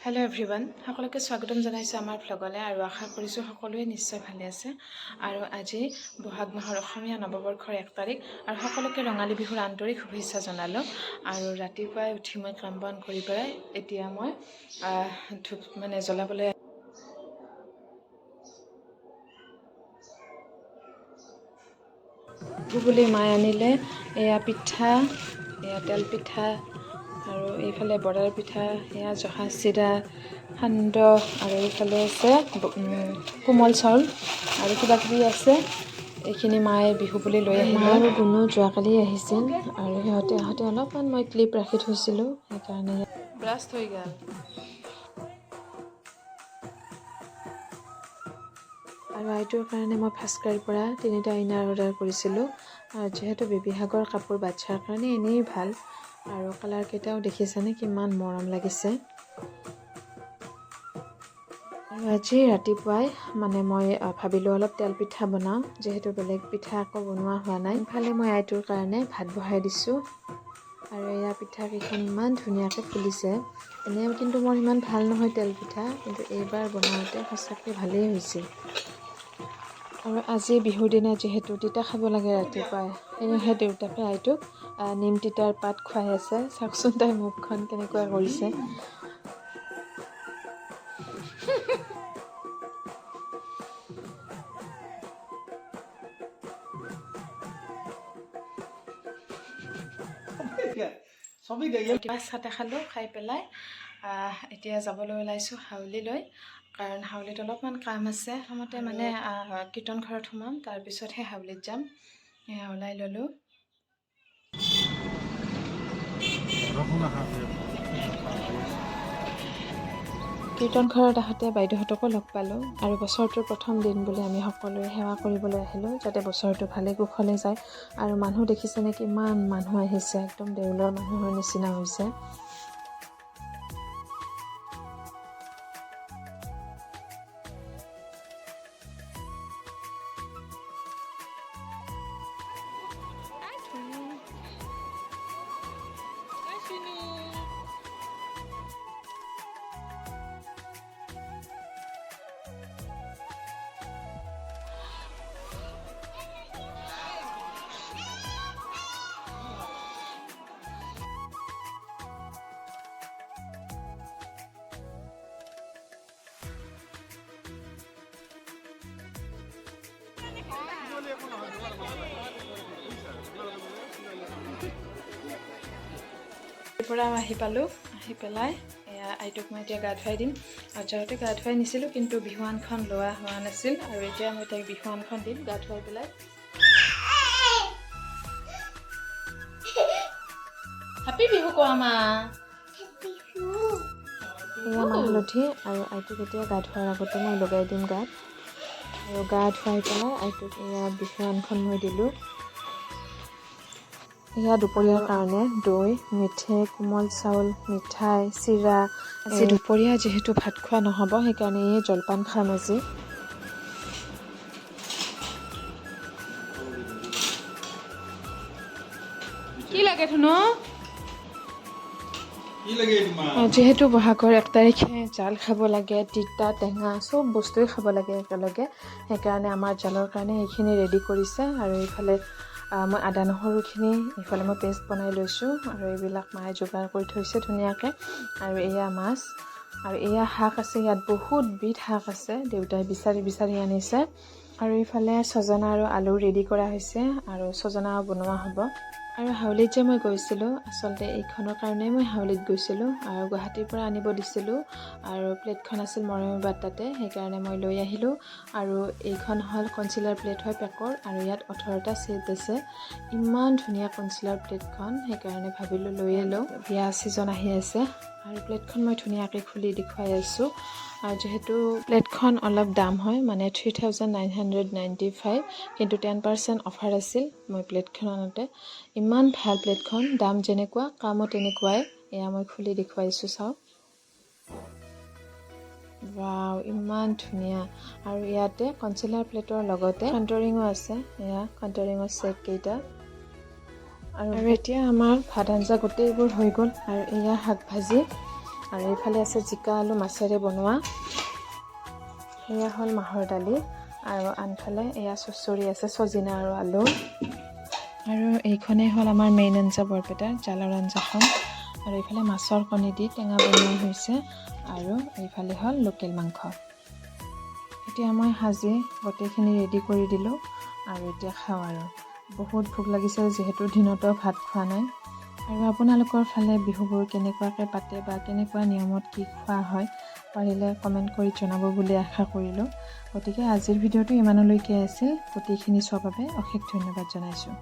Hello' everyone, সকলোকে স্বাগতম জনাইছোঁ আমাৰ ভ্লগলৈ আৰু আশা কৰিছোঁ সকলোৱে নিশ্চয় ভালে আছে। আৰু আজি বহাগ মাহৰ অসমীয়া নৱবৰ্ষৰ 1 তাৰিখ আৰু সকলোকে ৰঙালী বিহুৰ আন্তৰিক শুভেচ্ছা জনালোঁ। আৰু ৰাতিপুৱাই উঠি মই কাম বন কৰি পেলাই এতিয়া মই ধূপ জ্বলাবলৈ বুলি মায়ে আনিলে এয়া পিঠা, এয়া তেল পিঠা আৰু এইফালে বৰাৰ পিঠা, এয়া জহা চিৰা, সান্দহ আৰু এইফালে আছে কোমল চাউল আৰু কিবাকিবি আছে। এইখিনি মায়ে বিহু বুলি লৈ আহিলে। মা আৰু গুণো যোৱাকালি আহিছিল আৰু সিহঁতে আহোঁতে অলপমান মই ক্লিপ ৰাখি থৈছিলোঁ, সেইকাৰণে ব্ৰাষ্ট হৈ গ'ল। আৰু আইটোৰ কাৰণে মই ফাৰ্ষ্টক্ৰাইৰ পৰা 3টা ইনাৰ অৰ্ডাৰ কৰিছিলোঁ। আৰু যিহেতু বেবীহাগৰ কাপোৰ বাচ্ছাৰ কাৰণে এনেই ভাল আৰু কালাৰকেইটাও দেখিছেনে কিমান মৰম লাগিছে। আৰু আজি ৰাতিপুৱাই মই ভাবিলোঁ অলপ তেল পিঠা বনাওঁ, যিহেতু বেলেগ পিঠা আকৌ বনোৱা হোৱা নাই। ইফালে মই আইটোৰ কাৰণে ভাত বহাই দিছোঁ আৰু এয়া পিঠাকেইখন ইমান ধুনীয়াকৈ ফুলিছে। এনেই কিন্তু মোৰ ইমান ভাল নহয় তেল পিঠা, কিন্তু এইবাৰ বনাওঁতে সঁচাকৈ ভালেই হৈছে। আৰু আজি বিহুৰ দিনা যিহেতু তিতা খাব লাগে ৰাতিপুৱাই, সেয়েহে দেউতাকে আইটোক নিম তিতাৰ পাত খুৱাই আছে। চাওকচোন তাই মুখখন কেনেকুৱা কৰিছে। চাহ খালোঁ, খাই পেলাই এতিয়া যাবলৈ ওলাইছোঁ হাউলিলৈ। কাৰণ হাউলিত অলপমান কাম আছে। প্ৰথমতে কীৰ্তন ঘৰত সোমাম, তাৰপিছতহে হাউলিত যাম। এয়া ওলাই ল'লোঁ। কীৰ্তন ঘৰত আহোঁতে বাইদেউহঁতকো লগ পালোঁ আৰু বছৰটোৰ প্ৰথম দিন বুলি আমি সকলোৱে সেৱা কৰিবলৈ আহিলোঁ, যাতে বছৰটো ভালে কুশলে যায়। আৰু মানুহ দেখিছেনে কিমান মানুহ আহিছে, একদম দেউলৰ মানুহৰ নিচিনা হৈছে। পৰা আহি পালোঁ, আহি পেলাই এয়া আইটোক মই এতিয়া গা ধুৱাই দিম। আৰু যাওঁতে গা ধুৱাই নিছিলোঁ, কিন্তু বিহুৱানখন লোৱা হোৱা নাছিল। আৰু এতিয়া মই তাইক বিহুৱানখন দিম গা ধুৱাই পেলাই। হেপী বিহু কোৱা মা। এয়া মাহ হালধি আৰু আইটোক এতিয়া গা ধোৱাৰ আগতে মই লগাই দিম গাত। আৰু গা ধুৱাই পেলাই আইটোক এয়া বিহুৱানখন মই দিলোঁ। এয়া দুপৰীয়াৰ কাৰণে দৈ, মিঠৈ, কোমল চাউল, মিঠাই, চিৰা। আজি দুপৰীয়া যিহেতু ভাত খোৱা নহ'ব, সেইকাৰণে এই জলপান খাম আজি। কি লাগে ধুনু? যিহেতু বহাগৰ 1 তাৰিখে জাল খাব লাগে, তিতা টেঙা চব বস্তুৱেই খাব লাগে একেলগে। সেইকাৰণে আমাৰ জালৰ কাৰণে এইখিনি ৰেডি কৰিছে। আৰু এইফালে মই আদা নহৰুখিনি এইফালে মই পেষ্ট বনাই লৈছোঁ। আৰু এইবিলাক মায়ে যোগাৰ কৰি থৈছে ধুনীয়াকৈ। আৰু এয়া মাছ আৰু এয়া শাক আছে, ইয়াত বহুত বিধ শাক আছে, দেউতাই বিচাৰি বিচাৰি আনিছে। আৰু এইফালে ছজনা আৰু আলু ৰেডি কৰা হৈছে আৰু ছজনাও বনোৱা হ'ব। আৰু হাউলিত যে মই গৈছিলোঁ, আচলতে এইখনৰ কাৰণেই মই হাউলিত গৈছিলোঁ। আৰু গুৱাহাটীৰ পৰা আনিব দিছিলোঁ আৰু প্লেটখন আছিল মৰমীবাত তাতে, সেইকাৰণে মই লৈ আহিলোঁ। আৰু এইখন হ'ল কনচিলাৰ প্লেট হয় পেকৰ, আৰু ইয়াত 18টা ছেট আছে। ইমান ধুনীয়া কনচিলাৰ প্লেটখন, সেইকাৰণে ভাবিলোঁ লৈয়ে লওঁ, বিয়া ছিজন আহি আছে। আৰু প্লেটখন মই ধুনীয়াকৈ খুলি দেখুৱাই আছোঁ। আৰু যিহেতু প্লেটখন অলপ দাম হয়, 3995, কিন্তু 10% অফাৰ আছিল মই প্লেটখন আনোতে। ইমান ভাল প্লেটখন, দাম যেনেকুৱা কামো তেনেকুৱাই। এয়া মই খুলি দেখুৱাইছোঁ, চাওক। ৱাও, ইমান ধুনীয়া। আৰু ইয়াতে কনচিলাৰ প্লেটৰ লগতে কণ্টৰিঙো আছে। এয়া কণ্টৰিঙৰ ছেট কেইটা। আৰু এতিয়া আমাৰ ভাত আঞ্জা গোটেইবোৰ হৈ গ'ল। আৰু এয়া শাক ভাজি আৰু এইফালে আছে জিকা আলু মাছেৰে বনোৱা। এয়া হ'ল মাহৰ দালি আৰু আনফালে এয়া চচৰি আছে চজিনা আৰু আলু। আৰু এইখনেই হ'ল আমাৰ মেইন আঞ্জা বৰপেটাৰ জালৰ আঞ্জাখন। আৰু এইফালে মাছৰ কণী দি টেঙা বনোৱা হৈছে আৰু এইফালে হ'ল লোকেল মাংস। এতিয়া মই সাজি গোটেইখিনি ৰেডি কৰি দিলোঁ আৰু এতিয়া খাওঁ আৰু বহুত ভোক লাগিছে যিহেতু দিনতো ভাত খোৱা নাই। আৰু আপোনালোকৰ ফালে বিহুবোৰ কেনেকুৱাকৈ পাতে বা কেনেকুৱা নিয়মত কি খোৱা হয় পাৰিলে কমেণ্ট কৰি জনাব বুলি আশা কৰিলোঁ। গতিকে আজিৰ ভিডিঅ'টো ইমানলৈকে আছিল। গোটেইখিনি চোৱাৰ বাবে অশেষ ধন্যবাদ জনাইছোঁ।